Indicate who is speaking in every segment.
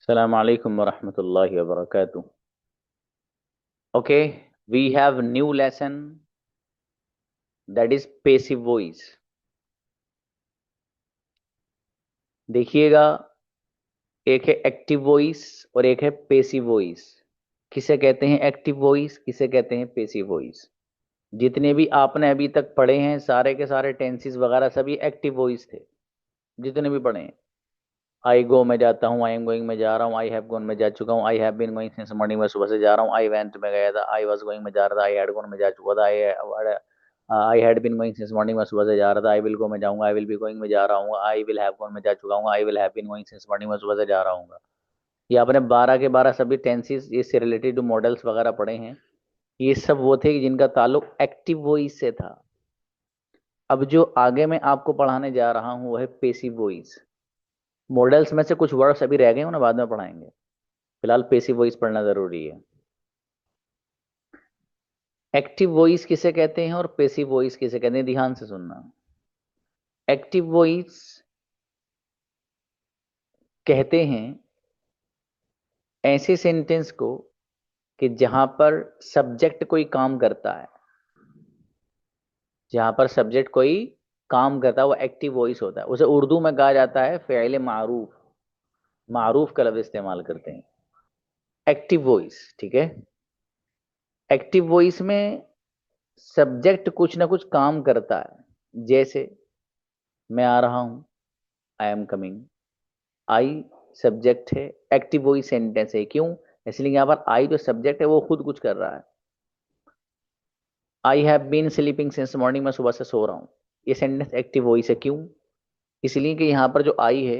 Speaker 1: Assalamu alaikum wa rahmatullahi wa barakatuh. Okay, we have new lesson that is passive voice. देखिएगा, एक है active voice और एक है पेसिव वॉइस। किसे कहते हैं एक्टिव वॉइस, किसे कहते हैं पेसिव वॉइस। जितने भी आपने अभी तक पढ़े हैं सारे के सारे टेंसेस वगैरह सभी एक्टिव वॉइस थे, जितने भी पढ़े हैं। आई गो में जाता हूँ, आई एम गोइंग में जा रहा हूँ, आई हैव गॉन में जा चुका हूँ, I have been going since morning में सुबह से जा रहा हूँ, आई वेंट में गया था, आई वाज गोइंग में जा रहा था, आई हैड गॉन में जा चुका था, I had been going since morning में सुबह से जा रहा था, आई विल गो में जाऊंगा, आई विल बी गोइंग में जा रहा हूँ, आई विल हैव गॉन में जा चुका हूँ, I will have been going since morning में सुबह से जा रहा हूँ। ये आपने 12 के 12 सभी टेंसेस इससे रिलेटेड जो मॉडल्स वगैरह पढ़े हैं, ये सब वो थे जिनका ताल्लुक एक्टिव वॉइस से था। अब जो आगे मैं आपको पढ़ाने जा रहा हूँ वो है पेसिव वॉइस। मॉडल्स में से कुछ वर्ड्स अभी रह गए हो ना, बाद में पढ़ाएंगे। फिलहाल पेसिव वॉइस पढ़ना जरूरी है। एक्टिव वॉइस किसे कहते हैं और पेसिव वॉइस किसे कहते हैं, ध्यान से सुनना। एक्टिव वॉइस कहते हैं ऐसे सेंटेंस को कि जहां पर सब्जेक्ट कोई काम करता है, जहां पर सब्जेक्ट कोई काम करता है वो एक्टिव वॉइस होता है। उसे उर्दू में कहा जाता है फ़िल मारूफ। मारूफ का लफ्ज इस्तेमाल करते हैं एक्टिव वॉइस, ठीक है। एक्टिव वॉइस में सब्जेक्ट कुछ ना कुछ काम करता है। जैसे मैं आ रहा हूं, I am coming. I subject है, एक्टिव वॉइस सेंटेंस है। क्यों? इसलिए यहां पर आई जो सब्जेक्ट है वो खुद कुछ कर रहा है। I have been sleeping since morning, मैं सुबह से सो रहा हूँ। ये सेंटेंस एक्टिव वॉइस है। क्यों? इसलिए कि यहाँ पर जो आई है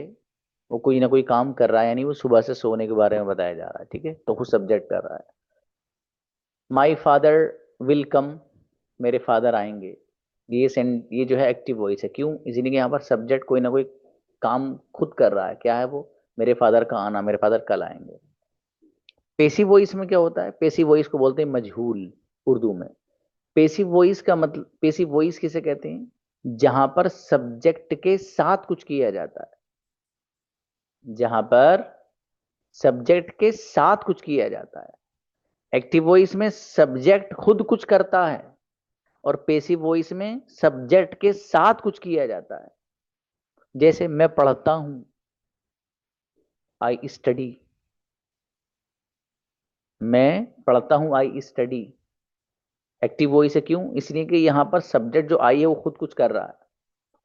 Speaker 1: वो कोई ना कोई काम कर रहा है, यानी वो सुबह से सोने के बारे में बताया जा रहा है, ठीक है, तो खुद सब्जेक्ट कर रहा है। माई फादर विल कम, मेरे फादर आएंगे। ये जो है एक्टिव वॉइस है। क्यों? इसलिए कि यहाँ पर सब्जेक्ट कोई ना कोई काम खुद कर रहा है। क्या है वो? मेरे फादर का आना, मेरे फादर कल आएंगे। पेसिव वॉइस में क्या होता है? पेसिव वॉइस को बोलते हैं मजहूल उर्दू में। पेसिव वॉइस का मतलब, पेसिव वॉइस किसे कहते हैं? जहां पर सब्जेक्ट के साथ कुछ किया जाता है, जहां पर सब्जेक्ट के साथ कुछ किया जाता है। एक्टिव वॉइस में सब्जेक्ट खुद कुछ करता है और पेसिव वॉइस में सब्जेक्ट के साथ कुछ किया जाता है। जैसे मैं पढ़ता हूं, आई स्टडी। मैं पढ़ता हूं, आई स्टडी। एक्टिव वॉइस है। क्यों? इसलिए कि यहां पर सब्जेक्ट जो आई है वो खुद कुछ कर रहा है।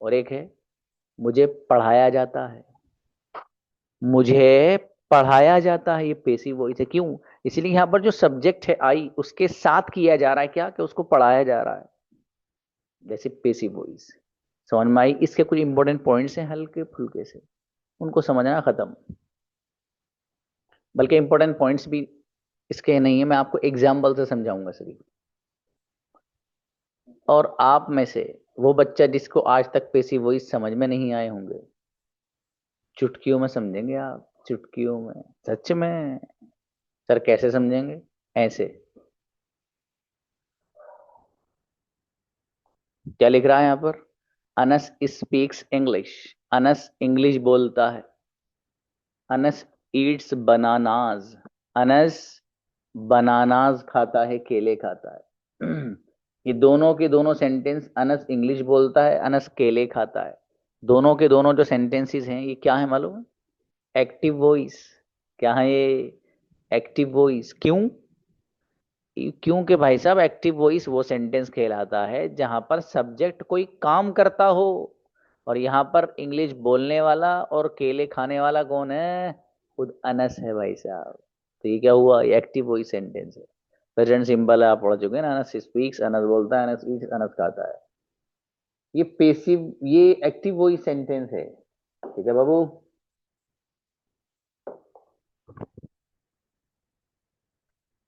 Speaker 1: और एक है मुझे पढ़ाया जाता है। मुझे पढ़ाया जाता है, ये पेसिव वॉइस है। क्यों? इसलिए यहां पर जो सब्जेक्ट है आई, उसके साथ किया जा रहा है क्या, कि उसको पढ़ाया जा रहा है। जैसे पेसिव वॉइस। समझ में आई? इसके कुछ इंपॉर्टेंट पॉइंट्स हैं हल्के फुल्के से, उनको समझना खत्म। बल्कि इंपॉर्टेंट पॉइंट्स भी इसके नहीं है, मैं आपको एग्जाम्पल से समझाऊंगा सिर्फ। और आप में से वो बच्चा जिसको आज तक पेसिव वॉइस समझ में नहीं आए होंगे, चुटकियों में समझेंगे आप, चुटकियों में। सच में? सर कैसे समझेंगे? ऐसे। क्या लिख रहा है यहाँ पर? Anas speaks English. Anas English बोलता है। Anas Yeats bananas. Anas bananas खाता है, केले खाता है। ये दोनों के दोनों सेंटेंस, अनस इंग्लिश बोलता है, अनस केले खाता है। दोनों के दोनों जो सेंटेंसेस हैं ये क्या है मालूम है? Active voice. क्या है ये? Active voice. क्यों? क्योंकि भाई साहब एक्टिव वॉइस वो सेंटेंस कहलाता है जहां पर सब्जेक्ट कोई काम करता हो। और यहाँ पर इंग्लिश बोलने वाला और केले खाने वाला कौन है? खुद अनस है भाई साहब। तो ये क्या हुआ? ये एक्टिव वॉइस सेंटेंस है। प्रेजेंट सिंपल है, आप पढ़ चुके हैं ना। अनस स्पीक्स, अनस बोलता है, अनस ईट्स, अनस खाता है। ये पेसिव, ये एक्टिव वॉइस सेंटेंस है, ठीक है बाबू।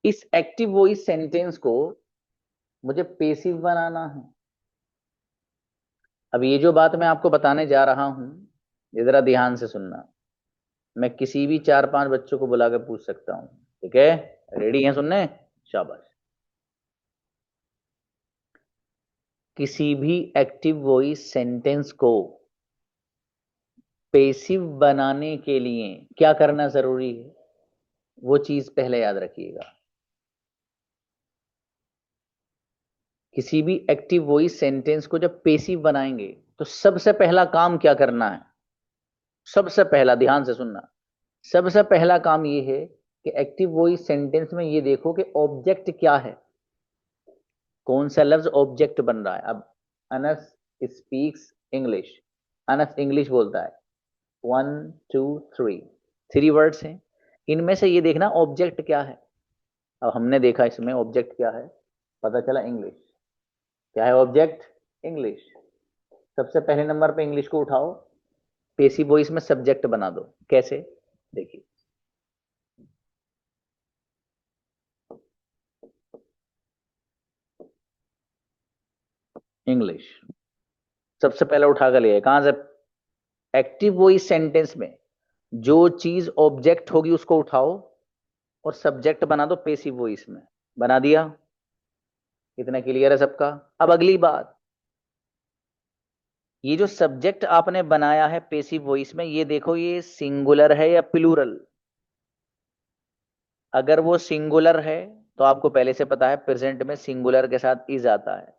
Speaker 1: इस एक्टिव वॉइस सेंटेंस को मुझे पेसिव बनाना है। अब ये जो बात मैं आपको बताने जा रहा हूं, ये जरा ध्यान से सुनना। मैं किसी भी 4-5 बच्चों को बुला के पूछ सकता हूं, ठीक है? रेडी हैं सुनने? शाबाश। किसी भी एक्टिव वॉइस सेंटेंस को पेसिव बनाने के लिए क्या करना जरूरी है, वो चीज पहले याद रखिएगा। किसी भी एक्टिव वॉइस सेंटेंस को जब पेसिव बनाएंगे तो सबसे पहला काम क्या करना है, सबसे पहला, ध्यान से सुनना, सबसे पहला काम ये है कि एक्टिव वॉइस सेंटेंस में ये देखो कि ऑब्जेक्ट क्या है, कौन सा लफ्ज ऑब्जेक्ट बन रहा है। अब Anas speaks English, Anas English बोलता है, 1 2 3, 3 वर्ड्स हैं, इनमें से ये देखना ऑब्जेक्ट क्या है। अब हमने देखा इसमें ऑब्जेक्ट क्या है, पता चला इंग्लिश। क्या है ऑब्जेक्ट, इंग्लिश। सबसे पहले नंबर पे इंग्लिश को उठाओ, पेसिव वॉइस में सब्जेक्ट बना दो। कैसे, देखिए, इंग्लिश सबसे पहले उठा कर लिया, कहां से, एक्टिव वॉइस सेंटेंस में जो चीज ऑब्जेक्ट होगी उसको उठाओ और सब्जेक्ट बना दो पेसिव वॉइस में। बना दिया, इतना क्लियर है सबका। अब अगली बात, ये जो सब्जेक्ट आपने बनाया है पेसिव वॉइस में, ये देखो ये सिंगुलर है या प्लूरल। अगर वो सिंगुलर है तो आपको पहले से पता है प्रेजेंट में सिंगुलर के साथ इज आता है।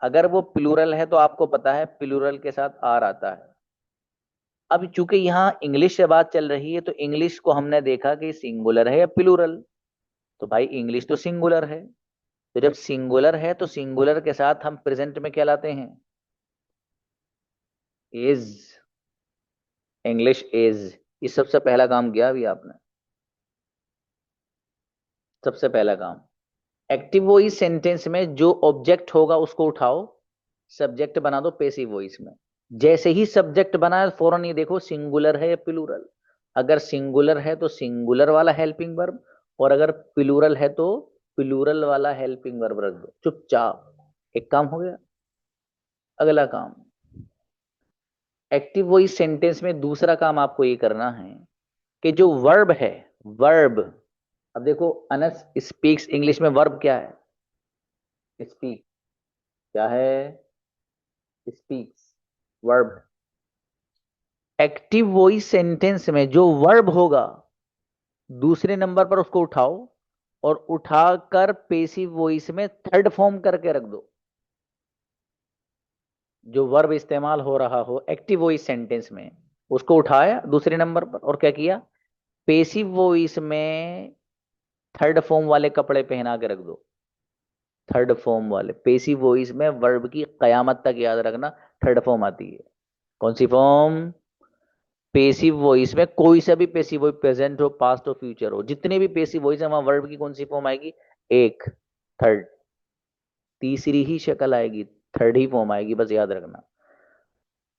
Speaker 1: अगर वो प्लूरल है तो आपको पता है प्लूरल के साथ आर आता है। अब चूंकि यहाँ इंग्लिश से बात चल रही है तो इंग्लिश को हमने देखा कि सिंगुलर है या प्लूरल, तो भाई इंग्लिश तो सिंगुलर है। तो जब सिंगुलर है तो सिंगुलर के साथ हम प्रेजेंट में क्या लाते हैं, इज, इंग्लिश इज। ये सबसे पहला काम किया अभी आपने, सबसे पहला काम। एक्टिव वॉइस सेंटेंस में जो ऑब्जेक्ट होगा उसको उठाओ, सब्जेक्ट बना दो पेसिव वॉइस में। जैसे ही सब्जेक्ट बना है फौरन ये देखो सिंगुलर है या प्लूरल। अगर सिंगुलर है तो सिंगुलर वाला हेल्पिंग वर्ब, और अगर प्लूरल है तो प्लूरल वाला हेल्पिंग वर्ब रख दो चुपचाप। एक काम हो गया। अगला काम, एक्टिव वॉइस सेंटेंस में दूसरा काम आपको ये करना है कि जो वर्ब है, वर्ब, अब देखो अनस स्पीक्स इंग्लिश में वर्ब क्या है, स्पीक। क्या है, speaks, verb. Active voice sentence में जो वर्ब होगा दूसरे नंबर पर उसको उठाओ और उठाकर पेसिव वॉइस में थर्ड फॉर्म करके रख दो। जो वर्ब इस्तेमाल हो रहा हो एक्टिव वॉइस सेंटेंस में उसको उठाया दूसरे नंबर पर और क्या किया, पेसिव वॉइस में थर्ड फॉर्म वाले कपड़े पहना के रख दो। थर्ड फॉर्म वाले, पेसिव वॉइस में वर्ब की कयामत तक याद रखना थर्ड फॉर्म आती है। कौन सी फॉर्म, पेसिव वॉइस में कोई सा भी पेसिव वॉइस, प्रेजेंट हो पास्ट हो फ्यूचर हो, जितने भी पेसिव वॉइस है वहां वर्ब की कौन सी फॉर्म आएगी, एक, थर्ड, तीसरी ही शक्ल आएगी, थर्ड ही फॉर्म आएगी, बस याद रखना।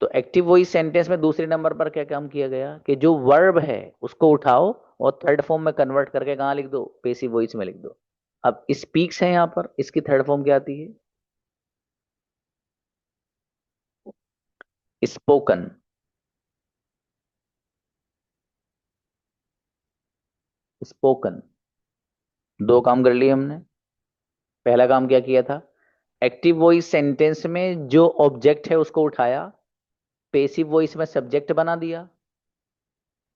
Speaker 1: तो एक्टिव वॉइस सेंटेंस में दूसरे नंबर पर क्या काम किया गया कि जो वर्ब है उसको उठाओ और थर्ड फॉर्म में कन्वर्ट करके कहाँ लिख दो, पेसिव वॉइस में लिख दो। अब स्पीक्स है यहां पर, इसकी थर्ड फॉर्म क्या आती है, स्पोकन। स्पोकन, दो काम कर लिए हमने। पहला काम क्या किया था, एक्टिव वॉइस सेंटेंस में जो ऑब्जेक्ट है उसको उठाया, पेसिव वॉइस में सब्जेक्ट बना दिया।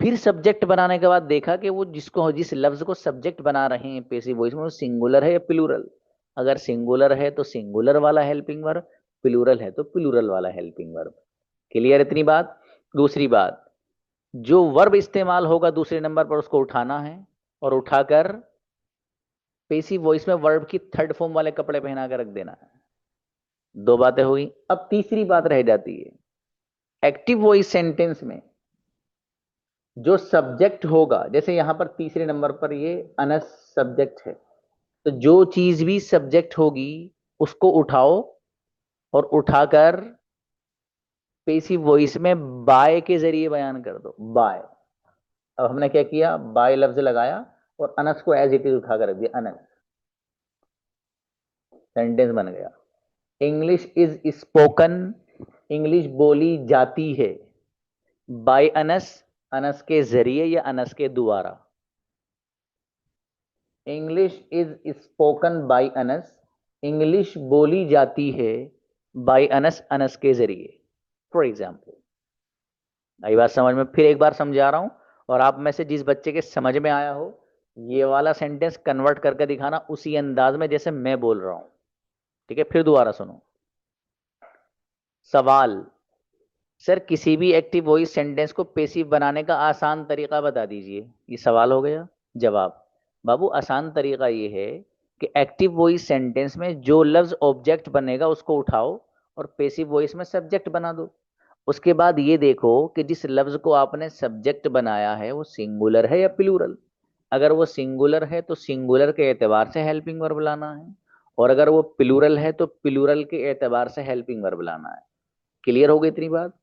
Speaker 1: फिर सब्जेक्ट बनाने के बाद देखा कि वो जिसको, जिस लफ्ज को सब्जेक्ट बना रहे हैं पेसिव वॉइस में, वो सिंगुलर है या प्लूरल। अगर सिंगुलर है तो सिंगुलर वाला हेल्पिंग वर्ब, प्लूरल है तो प्लूरल वाला हेल्पिंग वर्ब। क्लियर इतनी बात। दूसरी बात, जो वर्ब इस्तेमाल होगा दूसरे नंबर पर उसको उठाना है और उठाकर पेसिव वॉइस में वर्ब की थर्ड फॉर्म वाले कपड़े पहना कर रख देना है। दो बातें हुई। अब तीसरी बात रह जाती है, एक्टिव वॉइस सेंटेंस में जो सब्जेक्ट होगा, जैसे यहां पर तीसरे नंबर पर ये अनस सब्जेक्ट है, तो जो चीज भी सब्जेक्ट होगी उसको उठाओ और उठाकर पेसिव वॉइस में बाय के जरिए बयान कर दो, बाय। अब हमने क्या किया, बाय लफ्ज लगाया और अनस को एज इट इज उठा कर रख दिया, अनस, सेंटेंस बन गया। इंग्लिश इज स्पोकन, इंग्लिश बोली जाती है, बाय अनस, अनस के जरिए या अनस के द्वारा। English is spoken by Anas, English बोली जाती है बाय अनस, अनस के जरिए। फॉर एग्जाम्पल, आई बात समझ में? फिर एक बार समझा रहा हूं, और आप में से जिस बच्चे के समझ में आया हो, ये वाला सेंटेंस कन्वर्ट करके दिखाना उसी अंदाज में जैसे मैं बोल रहा हूं। ठीक है, फिर दोबारा सुनो। सवाल। सर, किसी भी एक्टिव वॉइस सेंटेंस को पेसिव बनाने का आसान तरीका बता दीजिए। ये सवाल हो गया। जवाब। बाबू, आसान तरीका ये है कि एक्टिव वॉइस सेंटेंस में जो लफ्ज ऑब्जेक्ट बनेगा उसको उठाओ और पेसिव वॉइस में सब्जेक्ट बना दो। उसके बाद ये देखो कि जिस लफ्ज को आपने सब्जेक्ट बनाया है वो सिंगुलर है या प्लूरल। अगर वो सिंगुलर है तो सिंगुलर के एतबार से हेल्पिंग वर्ब लाना है, और अगर वो प्लूरल है तो प्लूरल के एतबार से हेल्पिंग वर्ब लाना है। क्लियर हो गई इतनी बात?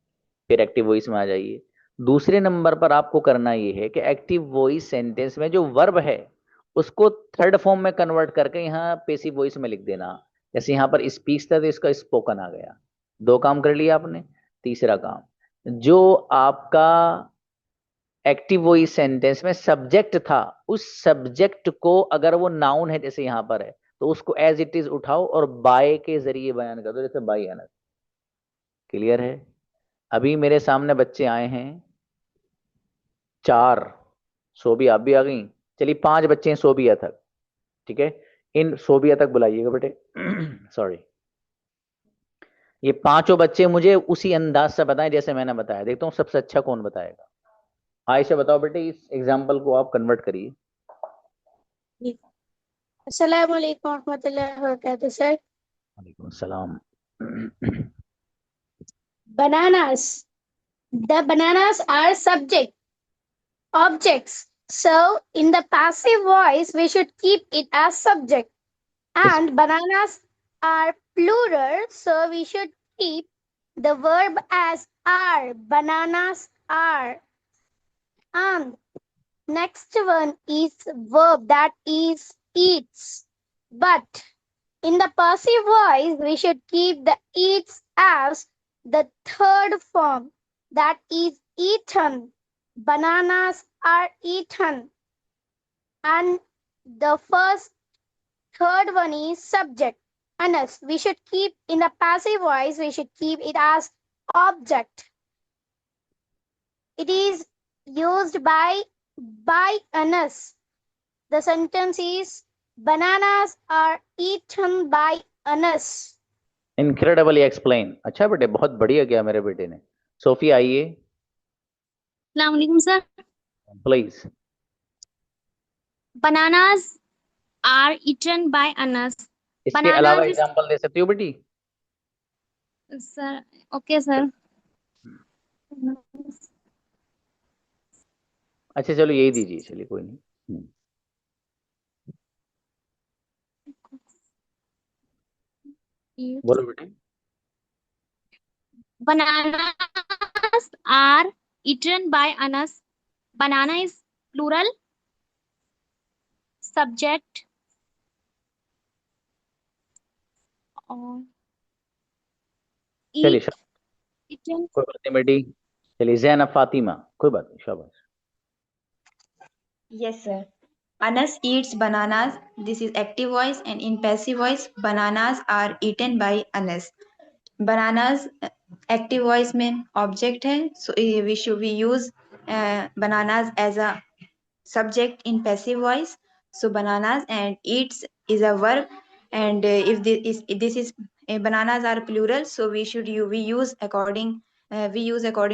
Speaker 1: फिर एक्टिव वॉइस में आ जाइए। दूसरे नंबर पर आपको करना ये है कि एक्टिव वॉइस सेंटेंस में जो वर्ब है उसको थर्ड फॉर्म में कन्वर्ट करके यहाँ पेसिव वॉइस में लिख देना। जैसे यहाँ पर स्पीच था तो इसका स्पोकन आ गया। दो काम कर लिया आपने। तीसरा काम, जो आपका एक्टिव वॉइस सेंटेंस में सब्जेक्ट था, उस सब्जेक्ट को अगर वो नाउन है जैसे यहाँ पर है, तो उसको एज इट इज उठाओ और बाय के जरिए बयान कर दो, जैसे बाय अनस। क्लियर है? अभी मेरे सामने बच्चे आए हैं चार। सोबिया आप भी आ गई। चलिए, पांच बच्चे हैं सोबिया तक। ठीक है, इन सोबिया तक बुलाइएगा बेटे। सॉरी। ये पांचों बच्चे मुझे उसी अंदाज से बताएं जैसे मैंने बताया। देखता हूँ सबसे अच्छा कौन बताएगा। आयशा बताओ बेटे, इस एग्जाम्पल को आप कन्वर्ट करिए।
Speaker 2: अस्सलाम वालेकुम रहमतुल्लाहि व बरकातहू सर।
Speaker 1: वालेकुम सलाम।
Speaker 2: Bananas. The bananas are subject objects. So in the passive voice, we should keep it as subject.
Speaker 1: इस
Speaker 2: And bananas are plural, so we should keep the verb as are. Bananas are. And next one is verb, that is eats. But in the passive voice, we should keep the eats as the third form, that is eaten. Bananas are eaten. And the third one is subject. Anas, we should keep in the passive voice, we should keep it as object. It is used by Anas. The sentence is bananas are eaten by Anas.
Speaker 1: Incredibly explain. अच्छा बेटे, बहुत बढ़िया किया मेरे बेटे ने। Sophie आइए
Speaker 3: Assalamualaikum sir.
Speaker 1: Please.
Speaker 3: Bananas are eaten by Anas.
Speaker 1: इसके अलावा
Speaker 3: Bananas is
Speaker 1: एग्जांपल दे सकती हो बेटी?
Speaker 3: sir. Okay sir.
Speaker 1: अच्छा चलो, यही दीजिए, चलिए कोई नहीं। बोलो बेटे।
Speaker 3: Bananas are eaten by Anas. Banana is plural. Subject or
Speaker 1: चलिए
Speaker 3: eat eaten.
Speaker 1: कोई बात नहीं बेटी। चलिए जैनब फातिमा, कोई बात नहीं, शाबाश।
Speaker 4: Yes, sir. Anas eats bananas. This is active voice, and in passive voice, bananas are eaten by Anas. Bananas active voice में object है, so we use bananas as a subject in passive voice. So bananas and eats is a verb, and if this is bananas are plural, so we use according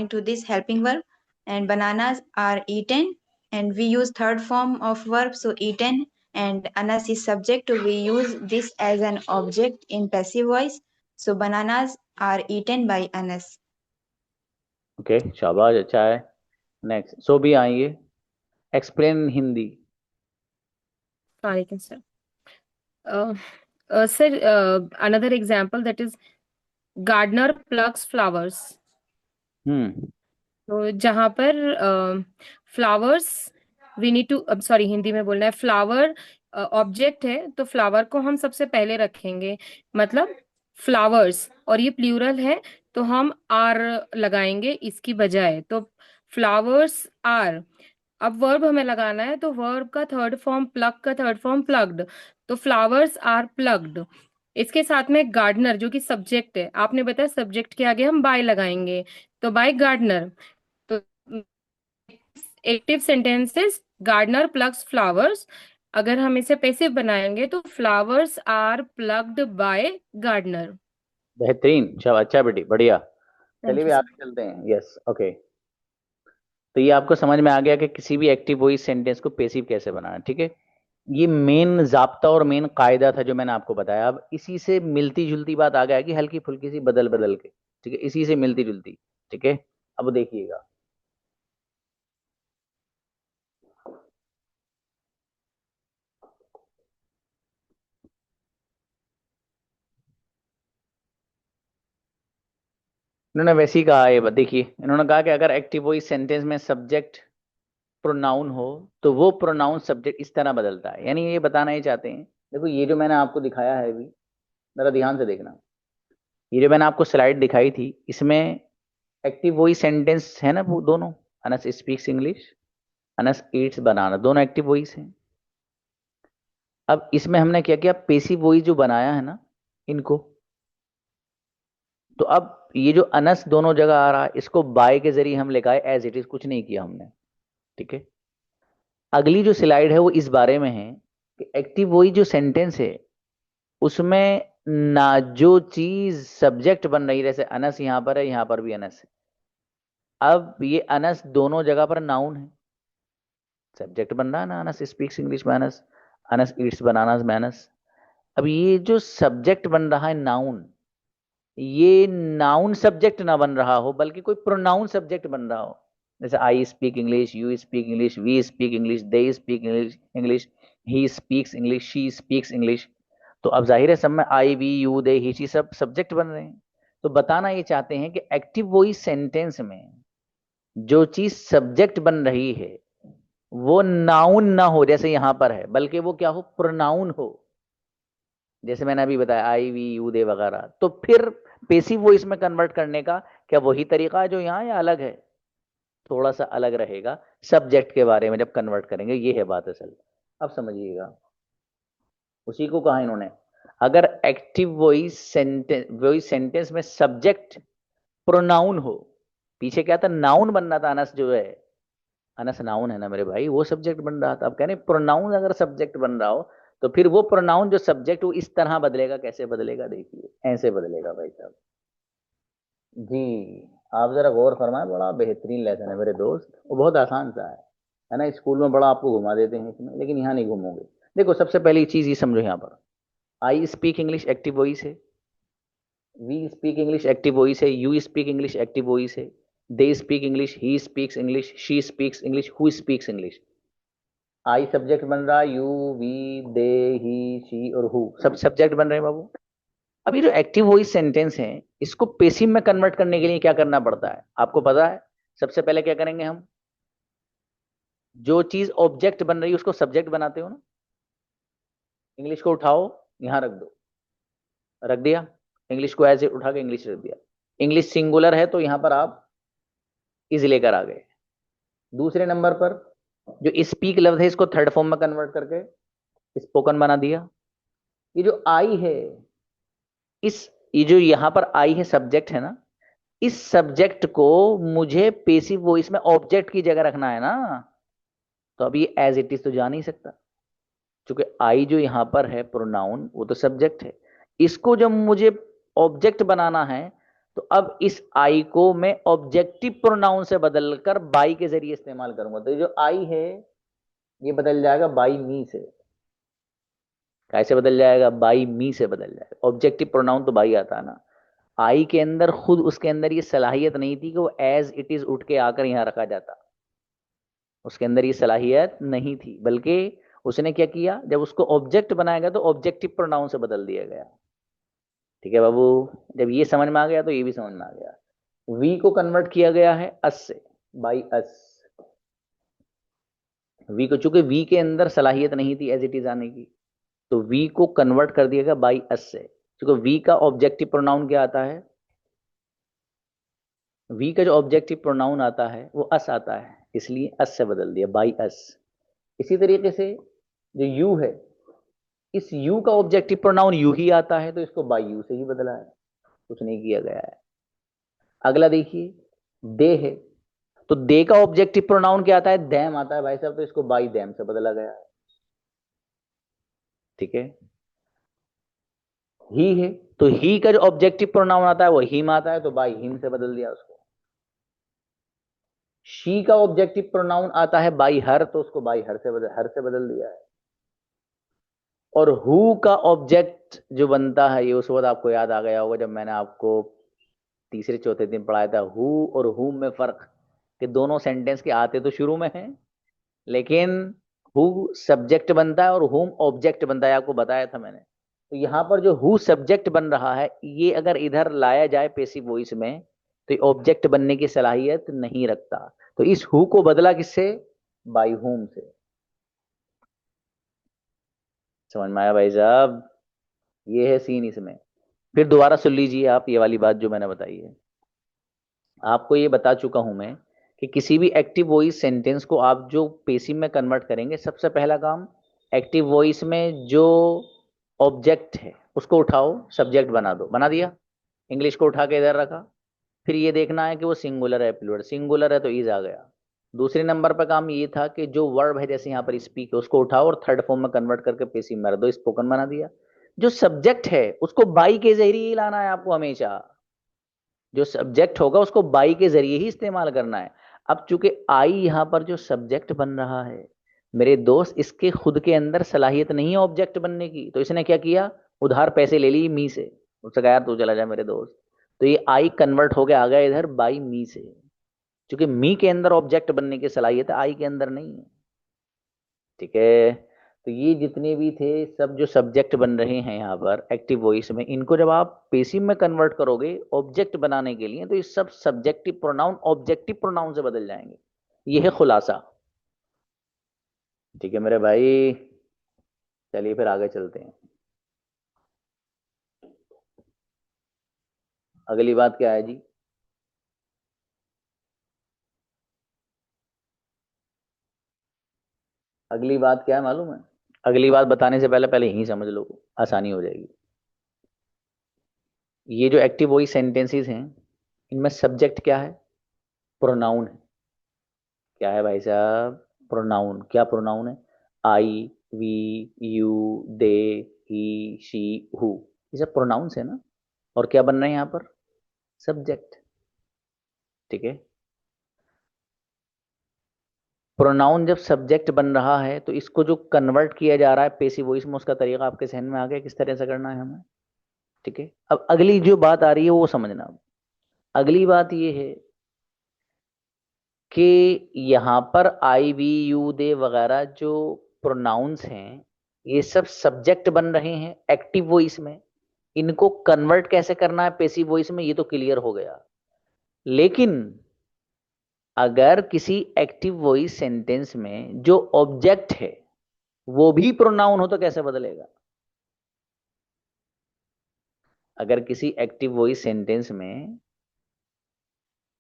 Speaker 4: to this helping verb, and bananas are eaten, and we use third form of verb, so eaten, and Anas is subject, so we use this as an object in passive voice. So bananas are eaten by Anas.
Speaker 1: Okay, शाबाश, अच्छा है। Next Sobi आइए, explain Hindi.
Speaker 5: Alaikum sir. Sir, another example, that is gardener plucks flowers.
Speaker 1: हम्म।
Speaker 5: तो जहां पर flowers we need to, अब sorry Hindi में बोलना है, फ्लावर ऑब्जेक्ट है तो फ्लावर को हम सबसे पहले रखेंगे, मतलब फ्लावर्स, और ये प्लूरल है तो हम आर लगाएंगे इसकी बजाय, तो फ्लावर्स आर। अब वर्ब हमें लगाना है तो वर्ब का थर्ड फॉर्म प्लग का थर्ड फॉर्म प्लग्ड, तो फ्लावर्स आर प्लग्ड। इसके साथ में गार्डनर जो कि सब्जेक्ट है, आपने बताया सब्जेक्ट के आगे हम बाय लगाएंगे, तो बाय गार्डनर, तो active sentences gardener plugs flowers. अगर हम इसे पैसिव बनाएंगे तो flowers are plugged by gardener.
Speaker 1: बेहतरीन, अच्छा बेटी, बढ़िया।
Speaker 5: थैंक
Speaker 1: चलिए भी
Speaker 5: यू सर।
Speaker 1: आगे चलते हैं। Yes, okay. तो ये आपको समझ में आ गया कि किसी भी एक्टिव वॉइस सेंटेंस को पैसिव कैसे बनाना, ठीक है। ये मेन जाब्ता और मेन कायदा था जो मैंने आपको बताया। अब इसी से मिलती जुलती बात आ गया कि हल्की फुल्की सी बदल बदल के, ठीक है, इसी से मिलती जुलती, ठीक है। अब देखिएगा, इन्होंने वैसे ही कहा है। देखिए, इन्होंने कहा कि अगर एक्टिव वॉइस सेंटेंस में सब्जेक्ट प्रोनाउन हो तो वो प्रोनाउन सब्जेक्ट इस तरह बदलता है। यानी ये बताना ही चाहते हैं, देखो ये जो मैंने आपको दिखाया है अभी, जरा ध्यान से देखना। ये जो मैंने आपको स्लाइड दिखाई थी, इसमें एक्टिव वॉइस सेंटेंस है ना, वो दोनों, Anas speaks English, Anas Yeats बनाना, दोनों एक्टिव वॉइस हैं। अब इसमें हमने क्या किया, पेसिव वॉइस जो बनाया है ना इनको, तो अब ये जो अनस दोनों जगह आ रहा है, इसको बाय के जरिए हम लिखा है एज इट इज, कुछ नहीं किया हमने, ठीक है। अगली जो स्लाइड है वो इस बारे में है कि एक्टिव वॉइस जो सेंटेंस है उसमें ना जो चीज सब्जेक्ट बन रही है, जैसे अनस यहां पर है, यहां पर भी अनस है। अब ये अनस दोनों जगह पर नाउन है, सब्जेक्ट बन रहा है ना, अनस स्पीक्स इंग्लिश में अनस, अनस ईट्स बनानास में अनस। अब ये जो सब्जेक्ट बन रहा है नाउन, ये नाउन सब्जेक्ट ना बन रहा हो बल्कि कोई प्रोनाउन सब्जेक्ट बन रहा हो। जैसे I speak English, you speak English, we speak English, they speak English, he speaks English, she speaks English. तो अब जाहिर है सब में I we you they he she सब सब्जेक्ट बन रहे हैं। तो बताना ये चाहते हैं कि एक्टिव वॉइस सेंटेंस में जो चीज सब्जेक्ट बन रही है वो नाउन ना हो जैसे यहां पर है, बल्कि वो क्या हो, प्रोनाउन हो। जैसे मैंने अभी बताया आई वी यू दे वगैरह। तो फिर पेसिव वॉइस में कन्वर्ट करने का क्या वही तरीका है जो यहाँ, या अलग है? थोड़ा सा अलग रहेगा सब्जेक्ट के बारे में जब कन्वर्ट करेंगे, ये है बात असल। अब समझिएगा, उसी को कहा इन्होंने, अगर एक्टिव वॉइस सेंटेंस में सब्जेक्ट प्रोनाउन हो, पीछे क्या था, नाउन बनना था, अनस जो है, अनस नाउन है ना मेरे भाई, वो सब्जेक्ट बन रहा था। अब कह रहे प्रोनाउन अगर सब्जेक्ट बन रहा हो तो फिर वो प्रोनाउन जो सब्जेक्ट, वो इस तरह बदलेगा। कैसे बदलेगा, देखिए, ऐसे बदलेगा भाई साहब जी। आप जरा गौर फरमाएं, बड़ा बेहतरीन लेसन है मेरे दोस्त, वो बहुत आसान सा है ना। स्कूल में बड़ा आपको घुमा देते हैं इसमें, लेकिन यहाँ नहीं घूमोगे। देखो, सबसे पहली चीज ये समझो, यहाँ पर I speak English active voice है, we speak English active voice है, you speak English active voice है, they speak English, he speaks English, she speaks English, who speaks English. I subject बन रहा, you we they he she और who सब subject बन रहे हैं बाबू। अब ये जो एक्टिव वॉइस सेंटेंस है, इसको पेसिव में कन्वर्ट करने के लिए क्या करना पड़ता है आपको पता है? सबसे पहले क्या करेंगे हम, जो चीज ऑब्जेक्ट बन रही है उसको सब्जेक्ट बनाते हो ना। इंग्लिश को उठाओ, यहां रख दो, रख दिया, इंग्लिश को ऐसे उठा के इंग्लिश रख दिया। इंग्लिश सिंगुलर है तो यहां पर आप इज लेकर आ गए। दूसरे नंबर पर जो स्पीक लफ्ज है, इसको थर्ड फॉर्म में कन्वर्ट करके स्पोकन बना दिया। ये जो आई है, इस ये जो यहां पर आई है सब्जेक्ट है ना, इस सब्जेक्ट को मुझे पेसिव वॉइस में ऑब्जेक्ट की जगह रखना है ना। तो अब ये एज इट इज तो जा नहीं सकता, क्योंकि आई जो यहां पर है प्रोनाउन, वो तो सब्जेक्ट है। इसको जब मुझे ऑब्जेक्ट बनाना है तो अब इस आई को मैं ऑब्जेक्टिव प्रोनाउन से बदलकर बाई के जरिए इस्तेमाल करूंगा। तो ये जो आई है ये बदल जाएगा बाई मी से। कैसे बदल जाएगा? बाई मी से बदल जाएगा। ऑब्जेक्टिव प्रोनाउन तो बाई आता है ना। आई के अंदर खुद उसके अंदर ये सलाहियत नहीं थी कि वो एज इट इज उठ के आकर यहां रखा जाता, उसके अंदर ये सलाहियत नहीं थी, बल्कि उसने क्या किया, जब उसको ऑब्जेक्ट बनाया गया तो ऑब्जेक्टिव प्रोनाउन से बदल दिया गया। ठीक है बाबू, जब ये समझ में आ गया तो ये भी समझ में आ गया। वी को कन्वर्ट किया गया है अस से, बाई अस। वी को, चूंकि वी के अंदर सलाहियत नहीं थी एज इट इज आने की, तो वी को कन्वर्ट कर दिया गया बाई अस से। क्योंकि वी का ऑब्जेक्टिव प्रोनाउन क्या आता है, वी का जो ऑब्जेक्टिव प्रोनाउन आता है वो अस आता है, इसलिए अस से बदल दिया, बाई अस। इसी तरीके से जो यू है, इस यू का ऑब्जेक्टिव प्रोनाउन यू ही आता है, तो इसको बाई यू से ही बदला है, कुछ नहीं किया गया है। अगला देखिए, दे है, तो दे का ऑब्जेक्टिव प्रोनाउन क्या आता है? देम आता है भाई साहब, तो इसको बाई देम से बदला गया है। ठीक है, ही है तो ही का जो ऑब्जेक्टिव प्रोनाउन आता है वो हिम आता है, तो बाई हिम से बदल दिया उसको। शी का ऑब्जेक्टिव प्रोनाउन आता है बाई हर, तो उसको बाई हर से बदल दिया है। और हु का ऑब्जेक्ट जो बनता है, ये उस वक्त आपको याद आ गया होगा जब मैंने आपको तीसरे चौथे दिन पढ़ाया था हु और हुम में फर्क, कि दोनों सेंटेंस के आते तो शुरू में हैं, लेकिन हु सब्जेक्ट बनता है और हुम ऑब्जेक्ट बनता है, आपको बताया था मैंने। तो यहां पर जो हु सब्जेक्ट बन रहा है, ये अगर इधर लाया जाए पेसिव वॉइस में, तो ये ऑब्जेक्ट बनने की सलाहियत नहीं रखता। तो इस हु को बदला किससे? बाई हुम से। समझ में आया भाई साहब? ये है सीन इसमें। फिर दोबारा सुन लीजिए आप ये वाली बात जो मैंने बताई है। आपको ये बता चुका हूं मैं कि किसी भी एक्टिव वॉइस सेंटेंस को आप जो पेसिव में कन्वर्ट करेंगे, सबसे पहला काम एक्टिव वॉइस में जो ऑब्जेक्ट है उसको उठाओ, सब्जेक्ट बना दो। बना दिया, इंग्लिश को उठा के इधर रखा। फिर ये देखना है कि वो सिंगुलर है प्लूरल। सिंगुलर है तो इज आ गया। दूसरे नंबर पर काम ये था कि जो वर्ब है, जैसे यहाँ पर स्पीक है, उसको उठाओ और थर्ड फॉर्म में कन्वर्ट करके पेसिव में रख दो, स्पोकन बना दिया। जो सब्जेक्ट है उसको बाई के जरिए ही लाना है आपको हमेशा। जो सब्जेक्ट होगा उसको बाई के जरिए ही इस्तेमाल करना है। अब चूंकि आई यहां पर जो सब्जेक्ट बन रहा है मेरे दोस्त, इसके खुद के अंदर सलाहियत नहीं है ऑब्जेक्ट बनने की, तो इसने क्या किया? उधार पैसे ले ली मी से। उससे कहा यार तू चला जा मेरे दोस्त। तो ये आई कन्वर्ट हो गया, आ गया इधर बाई मी से। क्योंकि मी के अंदर ऑब्जेक्ट बनने की सलाहियत है, आई के अंदर नहीं है। ठीक है, तो ये जितने भी थे सब जो सब्जेक्ट बन रहे हैं यहाँ पर एक्टिव वॉइस में, इनको जब आप पेसिव में कन्वर्ट करोगे ऑब्जेक्ट बनाने के लिए, तो ये सब सब्जेक्टिव प्रोनाउन ऑब्जेक्टिव प्रोनाउन से बदल जाएंगे। ये है खुलासा। ठीक है मेरे भाई, चलिए फिर आगे चलते हैं। अगली बात क्या है जी? अगली बात क्या है मालूम है? अगली बात बताने से पहले पहले यही समझ लो, आसानी हो जाएगी। ये जो एक्टिव वॉइस सेंटेंसेस हैं, इनमें सब्जेक्ट क्या है? प्रोनाउन है। क्या है भाई साहब? प्रोनाउन। क्या प्रोनाउन है? I, we, you, they, he, she, who. ये सब प्रोनाउंस है ना। और क्या बन रहे हैं यहाँ पर? सब्जेक्ट। ठीक है, प्रोनाउन जब सब्जेक्ट बन रहा है तो इसको जो कन्वर्ट किया जा रहा है पेसिव वॉइस में, उसका तरीका आपके जहन में आ गया किस तरह से करना है हमें। ठीक है, अब अगली जो बात आ रही है वो समझना। अगली बात ये है कि यहाँ पर आई, वी, यू, दे वगैरह जो प्रोनाउंस हैं, ये सब सब्जेक्ट बन रहे हैं एक्टिव वॉइस में। इनको कन्वर्ट कैसे करना है पेसिव वॉइस में, ये तो क्लियर हो गया। लेकिन अगर किसी एक्टिव वॉइस सेंटेंस में जो ऑब्जेक्ट है वो भी प्रोनाउन हो, तो कैसे बदलेगा? अगर किसी एक्टिव वॉइस सेंटेंस में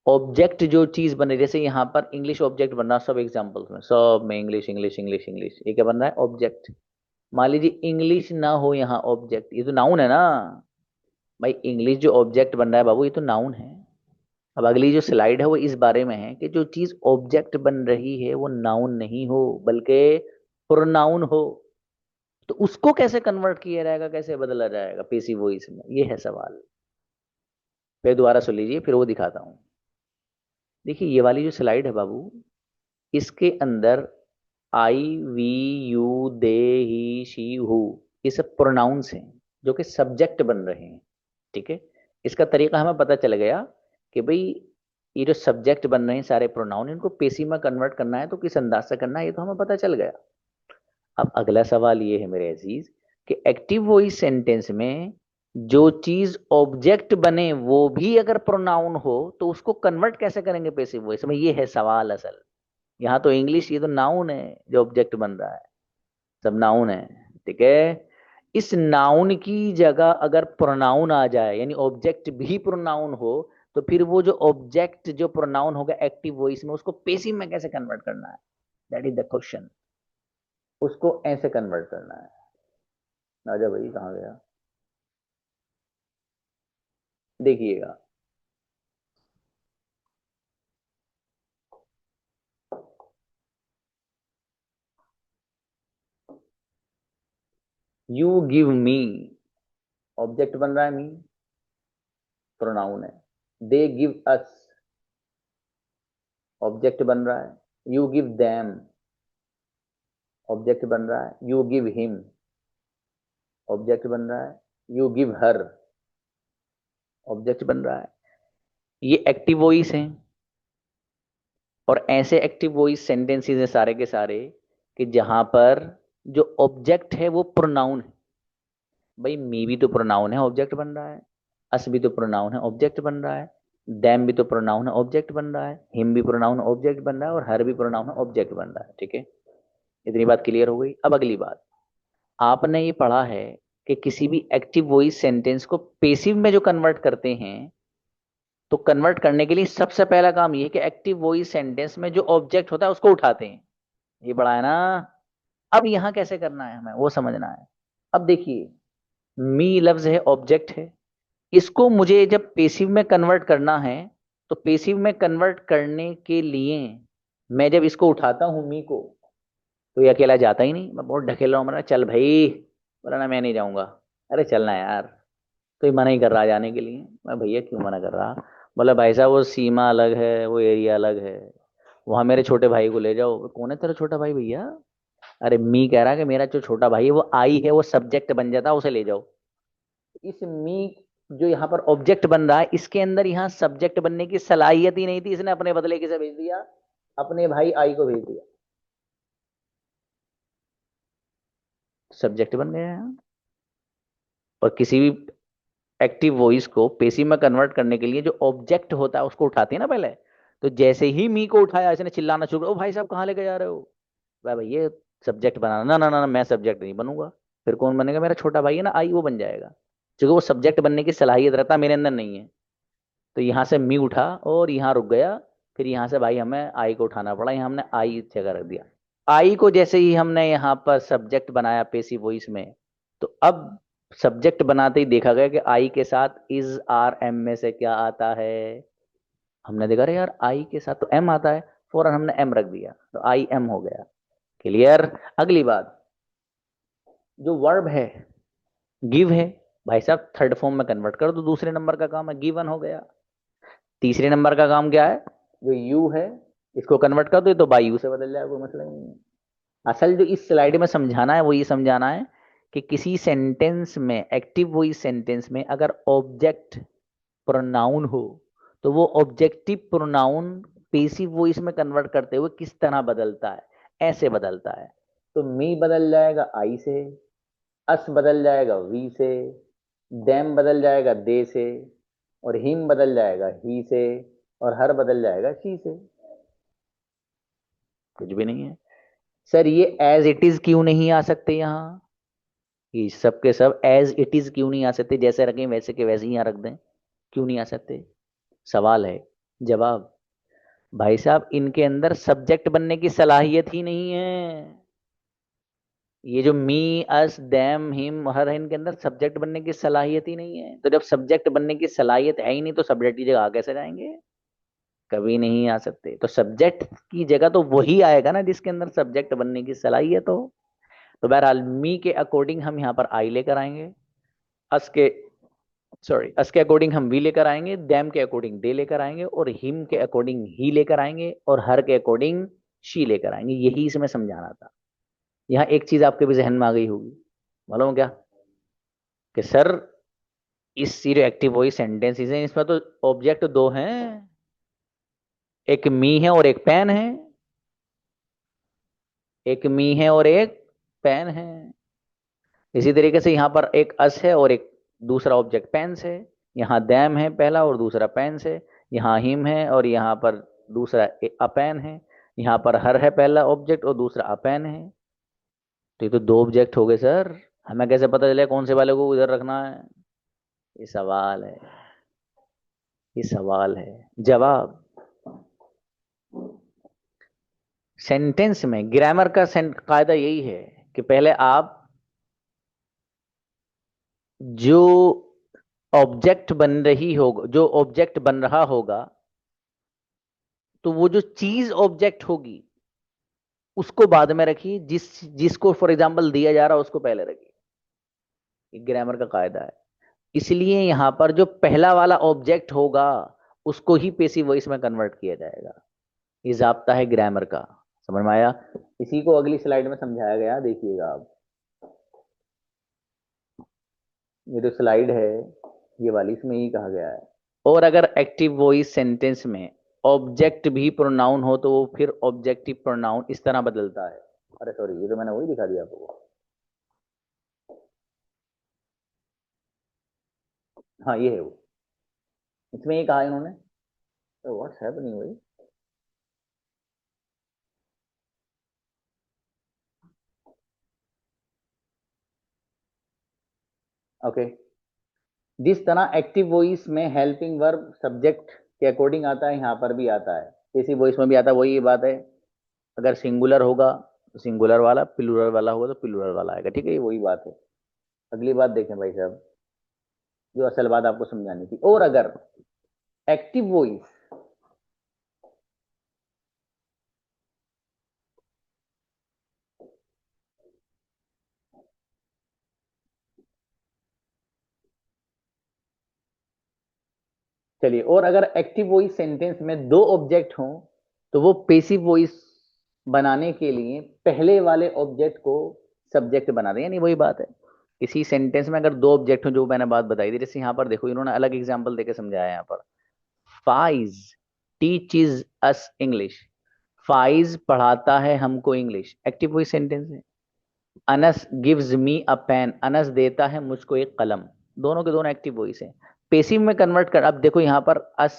Speaker 1: ऑब्जेक्ट जो चीज बन रही, जैसे यहां पर इंग्लिश ऑब्जेक्ट बन रहा, सब एग्जांपल्स में सब में इंग्लिश इंग्लिश इंग्लिश इंग्लिश, ये क्या बन रहा है? ऑब्जेक्ट। मान लीजिए इंग्लिश ना हो यहाँ ऑब्जेक्ट, ये तो नाउन है ना भाई। इंग्लिश जो ऑब्जेक्ट बन रहा है बाबू, ये तो नाउन है। अब अगली जो स्लाइड है वो इस बारे में है कि जो चीज ऑब्जेक्ट बन रही है वो नाउन नहीं हो बल्कि प्रोनाउन हो, तो उसको कैसे कन्वर्ट किया जाएगा, कैसे बदला जाएगा पेसिव वॉइस में, ये है सवाल। फिर दोबारा सुन लीजिए, फिर वो दिखाता हूं। देखिए ये वाली जो स्लाइड है बाबू, इसके अंदर I, we, you, they, he, she, who, ये सब प्रोनाउंस हैं जो कि सब्जेक्ट बन रहे हैं। ठीक है, इसका तरीका हमें पता चल गया कि भाई ये जो सब्जेक्ट बन रहे हैं सारे प्रोनाउन, इनको पेशी में कन्वर्ट करना है तो किस अंदाज से करना है, ये तो हमें पता चल गया। अब अगला सवाल ये है मेरे अजीज कि एक्टिव वॉइस सेंटेंस में जो चीज ऑब्जेक्ट बने वो भी अगर प्रोनाउन हो, तो उसको कन्वर्ट कैसे करेंगे पेसिव वॉइस में, ये है सवाल असल। यहाँ तो इंग्लिश, ये तो नाउन है जो ऑब्जेक्ट बन रहा है, सब नाउन है। ठीक है, इस नाउन की जगह अगर प्रोनाउन आ जाए, यानी ऑब्जेक्ट भी प्रोनाउन हो, तो फिर वो जो ऑब्जेक्ट जो प्रोनाउन होगा एक्टिव वॉइस में, उसको पेसिव में कैसे कन्वर्ट करना है? That is the question. उसको ऐसे कन्वर्ट करना है। राजा भाई कहाँ गया? देखिएगा, यू गिव मी, ऑब्जेक्ट बन रहा है मी, प्रोनाउन है। दे गिव अस, ऑब्जेक्ट बन रहा है। यू गिव देम, ऑब्जेक्ट बन रहा है। यू गिव हिम, ऑब्जेक्ट बन रहा है। यू गिव हर, ऑब्जेक्ट बन रहा है। ये एक्टिव वॉइस हैं, और ऐसे एक्टिव वॉइस सेंटेंसेस हैं सारे के सारे कि जहां पर जो ऑब्जेक्ट है वो प्रोनाउन है। भाई मी भी तो प्रोनाउन है, ऑब्जेक्ट बन रहा है। अस भी तो प्रोनाउन है, ऑब्जेक्ट बन रहा है। दैम भी तो प्रोनाउन है, ऑब्जेक्ट बन रहा है। हिम भी प्रोनाउन है, ऑब्जेक्ट बन रहा है। और हर भी प्रोनाउन है, ऑब्जेक्ट बन रहा है। ठीक है, इतनी बात क्लियर हो गई। अब अगली बात, आपने ये पढ़ा है कि किसी भी एक्टिव वॉइस सेंटेंस को पेसिव में जो कन्वर्ट करते हैं, तो कन्वर्ट करने के लिए सबसे पहला काम ये है कि एक्टिव वॉइस सेंटेंस में जो ऑब्जेक्ट होता है उसको उठाते हैं। ये बड़ा है ना। अब यहां कैसे करना है हमें वो समझना है। अब देखिए, मी लफ्ज है, ऑब्जेक्ट है। इसको मुझे जब पेसिव में कन्वर्ट करना है, तो पेसिव में कन्वर्ट करने के लिए मैं जब इसको उठाता हूं मी को, तो ये अकेला जाता ही नहीं। मैं बहुत ढकेल रहा हूँ, मैं चल भाई, बोला ना मैं नहीं जाऊंगा। अरे चलना यार, तो ये मना ही कर रहा है जाने के लिए। मैं भैया क्यों मना कर रहा? बोला भाई साहब वो सीमा अलग है, वो एरिया अलग है, वहां मेरे छोटे भाई को ले जाओ। कौन है तेरा छोटा भाई भैया? अरे मी कह रहा है कि मेरा जो छोटा भाई है वो आई है, वो सब्जेक्ट बन जाता है, उसे ले जाओ। इस मी जो यहाँ पर ऑब्जेक्ट बन रहा है, इसके अंदर यहाँ सब्जेक्ट बनने की सलाहियत ही नहीं थी। इसने अपने बदले किसे भेज दिया? अपने भाई आई को भेज दिया, सब्जेक्ट बन गया यहाँ। और किसी भी एक्टिव वॉइस को पेसिव में कन्वर्ट करने के लिए जो ऑब्जेक्ट होता है उसको उठाते हैं ना पहले। तो जैसे ही मी को उठाया, इसने चिल्लाना शुरू, ओ भाई साहब कहाँ लेके जा रहे हो? भाई भाई ये सब्जेक्ट बनाना। ना ना ना ना, मैं सब्जेक्ट नहीं बनूंगा। फिर कौन बनेगा? मेरा छोटा भाई है ना आई, वो बन जाएगा, क्योंकि वो सब्जेक्ट बनने की सलाहियत रहता मेरे अंदर नहीं है। तो यहाँ से मी उठा और यहाँ रुक गया। फिर यहाँ से भाई हमें आई को उठाना पड़ा, यहाँ हमने आई जगह रख दिया। आई को जैसे ही हमने यहाँ पर सब्जेक्ट बनाया पेसिव वॉइस में, तो अब सब्जेक्ट बनाते ही देखा गया कि आई के साथ इज आर एम में से क्या आता है। हमने देखा अरे यार आई के साथ तो एम आता है, फौरन हमने एम रख दिया, तो आई एम हो गया। क्लियर? अगली बात, जो वर्ब है गिव है, भाई साहब थर्ड फॉर्म में कन्वर्ट कर दो, दूसरे नंबर का काम है, गिवन हो गया। तीसरे नंबर का काम क्या है? जो यू है इसको कन्वर्ट कर दो, ये तो बाई यू से बदल जाएगा, कोई मसला ही नहीं है। असल जो इस स्लाइड में समझाना है वो ये समझाना है कि किसी सेंटेंस में, एक्टिव वॉइस सेंटेंस में, अगर ऑब्जेक्ट प्रोनाउन हो तो वो ऑब्जेक्टिव प्रोनाउन पेसिव वॉइस में कन्वर्ट करते हुए किस तरह बदलता है। ऐसे बदलता है, तो मी बदल जाएगा आई से, अस बदल जाएगा वी से, देम बदल जाएगा दे से, और हिम बदल जाएगा ही से, और हर बदल जाएगा शी से। कुछ भी नहीं है सर। ये एज इट इज क्यों नहीं आ सकते यहाँ? ये सब के सब एज इट इज क्यों नहीं आ सकते? जैसे रखें वैसे के वैसे ही यहाँ रख दें, क्यों नहीं आ सकते? सवाल है, जवाब, भाई साहब इनके अंदर सब्जेक्ट बनने की सलाहियत ही नहीं है। ये जो मी अस देम हिम हर है, इनके अंदर सब्जेक्ट बनने की सलाहियत ही नहीं है। तो जब सब्जेक्ट बनने की सलाहियत है ही नहीं, तो सब्जेक्ट की जगह आ कैसे जाएंगे? कभी नहीं आ सकते। तो सब्जेक्ट की जगह तो वही आएगा ना जिसके अंदर सब्जेक्ट बनने की सलाहियत हो। तो बहरहाल मी के अकॉर्डिंग हम यहाँ पर आई लेकर आएंगे, अस के अस के अकॉर्डिंग हम वी लेकर आएंगे, दैम के अकॉर्डिंग दे लेकर आएंगे, और हिम के अकॉर्डिंग ही लेकर आएंगे, और हर के अकॉर्डिंग शी लेकर आएंगे। यही इसमें समझाना था। यहाँ एक चीज आपके भी जहन में आ गई होगी, मालूम क्या? कि सर इस जो एक्टिव वॉइस सेंटेंसेस हैं इसमें तो ऑब्जेक्ट दो हैं, एक मी है और एक पेन है। एक मी है और एक पेन है। इसी तरीके से यहाँ पर एक अस है और एक दूसरा ऑब्जेक्ट पेन्स है। यहाँ दैम है पहला और दूसरा पेन्स है। यहाँ हिम है और यहाँ पर दूसरा अपेन है। यहाँ पर हर है पहला ऑब्जेक्ट और दूसरा अपेन है। तो ये तो दो ऑब्जेक्ट हो गए सर। हमें कैसे पता चले कौन से वाले को इधर रखना है? ये सवाल है, ये सवाल है। जवाब, सेंटेंस में ग्रामर का कायदा यही है कि पहले आप जो ऑब्जेक्ट बन रही होगा, जो ऑब्जेक्ट बन रहा होगा, तो वो जो चीज ऑब्जेक्ट होगी उसको बाद में रखिए, जिसको फॉर एग्जांपल दिया जा रहा है उसको पहले रखिए। ये ग्रामर का कायदा है। इसलिए यहां पर जो पहला वाला ऑब्जेक्ट होगा उसको ही पेसिव वॉइस में कन्वर्ट किया जाएगा। ये जाब्ता है ग्रामर का। समझ में आया? इसी को अगली स्लाइड में समझाया गया, देखिएगा आप। ये जो स्लाइड है ये वाली, इसमें ही कहा गया है। और अगर एक्टिव वॉइस सेंटेंस में ऑब्जेक्ट भी प्रोनाउन हो तो वो फिर ऑब्जेक्टिव प्रोनाउन इस तरह बदलता है। अरे सॉरी, ये तो मैंने वही दिखा दिया आपको। हाँ ये है वो। इसमें ये कहा इन्होंने, व्हाट्स हैपनिंग भाई। ओके, जिस तरह एक्टिव वॉइस में हेल्पिंग वर्ब सब्जेक्ट के अकॉर्डिंग आता है, यहाँ पर भी आता है, पैसिव वॉइस में भी आता है। वही बात है, अगर सिंगुलर होगा तो सिंगुलर वाला, प्लूरल वाला होगा तो प्लूरल वाला आएगा। ठीक है, ये वही बात है। अगली बात देखें भाई साहब, जो असल बात आपको समझानी थी। और अगर एक्टिव वॉइस चलिए, और अगर एक्टिव वॉइस सेंटेंस में दो ऑब्जेक्ट हों तो वो पेसिव वॉइस बनाने के लिए पहले वाले ऑब्जेक्ट को सब्जेक्ट बना दें। यानी वही बात है, किसी सेंटेंस में अगर दो ऑब्जेक्ट हो, जो मैंने बात बताई थी, जैसे यहाँ पर देखो इन्होंने अलग एग्जाम्पल देके समझाया। यहाँ पर फाइज टीचेस अस इंग्लिश, फाइज पढ़ाता है हमको इंग्लिश, एक्टिव वॉइस सेंटेंस है। अनस गिव्स मी अ पेन, अनस देता है मुझको एक कलम, दोनों के दोनों एक्टिव वॉइस है। पेसिव में कन्वर्ट कर, अब देखो यहाँ पर अस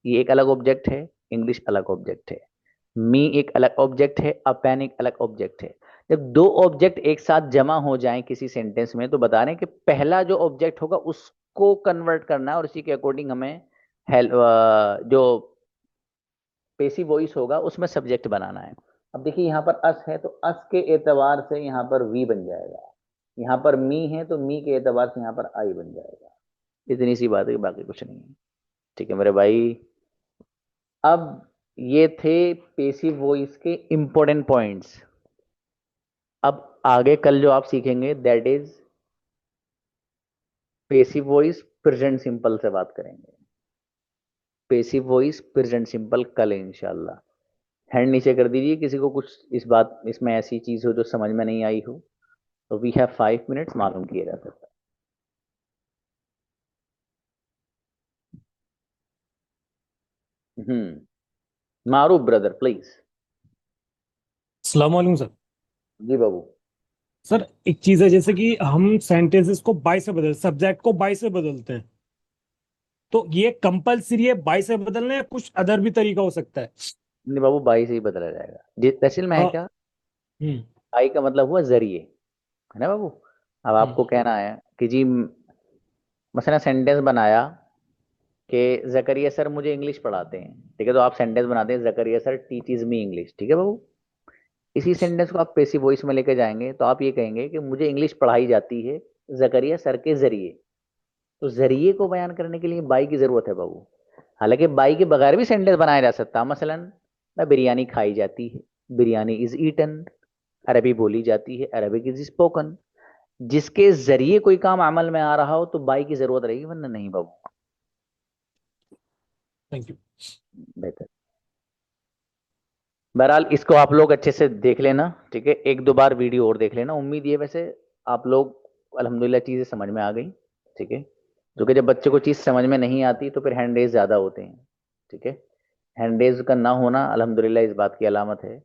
Speaker 1: ये एक अलग ऑब्जेक्ट है, इंग्लिश अलग ऑब्जेक्ट है, मी एक अलग ऑब्जेक्ट है, अ पेन एक अलग ऑब्जेक्ट है। जब दो ऑब्जेक्ट एक साथ जमा हो जाएं किसी सेंटेंस में तो बता रहे हैं कि पहला जो ऑब्जेक्ट होगा उसको कन्वर्ट करना है और उसी के अकॉर्डिंग हमें हेल्प जो पेसिव वॉइस होगा उसमें सब्जेक्ट बनाना है। अब देखिए यहाँ पर अस है तो अस के एतबार से यहाँ पर वी बन जाएगा, यहाँ पर मी है तो मी के एतबार से यहाँ पर आई बन जाएगा। इतनी सी बात है, बाकी कुछ नहीं है। ठीक है मेरे भाई, अब ये थे पेसिव वॉइस के इंपॉर्टेंट पॉइंट्स। अब आगे कल जो आप सीखेंगे that is passive voice present simple से बात करेंगे। पेसिव वॉइस प्रेजेंट सिंपल कल इंशाल्लाह। हैंड नीचे कर दीजिए किसी को कुछ इस बात इसमें ऐसी चीज हो जो समझ में नहीं आई हो, तो वी हैव 5 मिनट्स, मालूम किया जा सकता है। मारूफ ब्रदर प्लीज।
Speaker 6: अस्सलाम वालेकुम सर।
Speaker 1: जी बाबू।
Speaker 6: सर एक चीज है, जैसे कि हम सेंटेंसेस को बाय से बदल, सब्जेक्ट को बाय से बदलते हैं, तो ये कंपलसरी है बाय से बदलना या कुछ अदर भी तरीका हो सकता है?
Speaker 1: नहीं बाबू, बाई से ही बदला जाएगा। तहसील में है
Speaker 6: हाँ।
Speaker 1: क्या?
Speaker 6: हम्म।
Speaker 1: बाई का मतलब हुआ जरिए, है ना बाबू। अब
Speaker 6: हम्म।
Speaker 1: आपको कहना है कि जी मसला सेंटेंस बनाया कि जकरिया सर मुझे इंग्लिश पढ़ाते हैं, ठीक है, तो आप सेंटेंस बनाते हैं जकरिया सर टीचेज मी इंग्लिश, ठीक है बाबू। इसी सेंटेंस को आप पेसिव वॉइस में लेके जाएंगे तो आप ये कहेंगे कि मुझे इंग्लिश पढ़ाई जाती है जकरिया सर के जरिए। तो जरिए को बयान करने के लिए बाई की जरूरत है बाबू। हालांकि बाई के बगैर भी सेंटेंस बनाया जा सकता है। मसलन मैं बिरयानी खाई जाती है, बिरयानी इज ईटन। अरबी बोली जाती है, अरबिक इज स्पोकन। जिसके जरिए कोई काम अमल में आ रहा हो तो बाई की जरूरत रहेगी, वरना नहीं बाबू।
Speaker 6: Thank you.
Speaker 1: बेहतर। बहरहाल इसको आप लोग अच्छे से देख लेना, ठीक है, एक दो बार वीडियो और देख लेना। उम्मीद ये वैसे आप लोग अल्हम्दुलिल्लाह चीजें समझ में आ गई, ठीक है। जो कि जब बच्चे को चीज समझ में नहीं आती तो फिर हैंड रेज ज्यादा होते हैं, ठीक है। हैंड रेज का ना होना अल्हम्दुलिल्लाह इस बात की अलामत है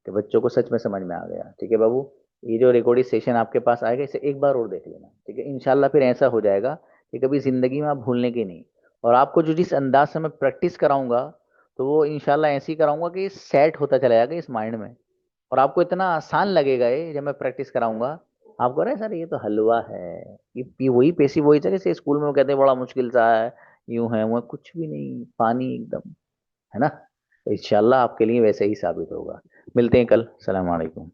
Speaker 1: कि बच्चों को सच में समझ में आ गया, ठीक है बाबू। ये जो रिकॉर्डिंग सेशन आपके पास आएगा इसे एक बार और देख लेना, ठीक है। इंशाल्लाह फिर ऐसा हो जाएगा कि कभी जिंदगी में आप भूलने की नहीं। और आपको जो जिस अंदाज से मैं प्रैक्टिस कराऊंगा तो वो इंशाल्लाह ऐसे ही कराऊंगा कि सेट होता चला जाएगा इस माइंड में। और आपको इतना आसान लगेगा ये जब मैं प्रैक्टिस कराऊंगा, आपको अरे सर ये तो हलवा है, ये वही पेशी वही था जैसे स्कूल में वो कहते हैं बड़ा मुश्किल सा है, यूं है वो है, कुछ भी नहीं, पानी एकदम, है ना। तो इंशाल्लाह आपके लिए वैसे ही साबित होगा। मिलते हैं कल। सलाम वालेकुम।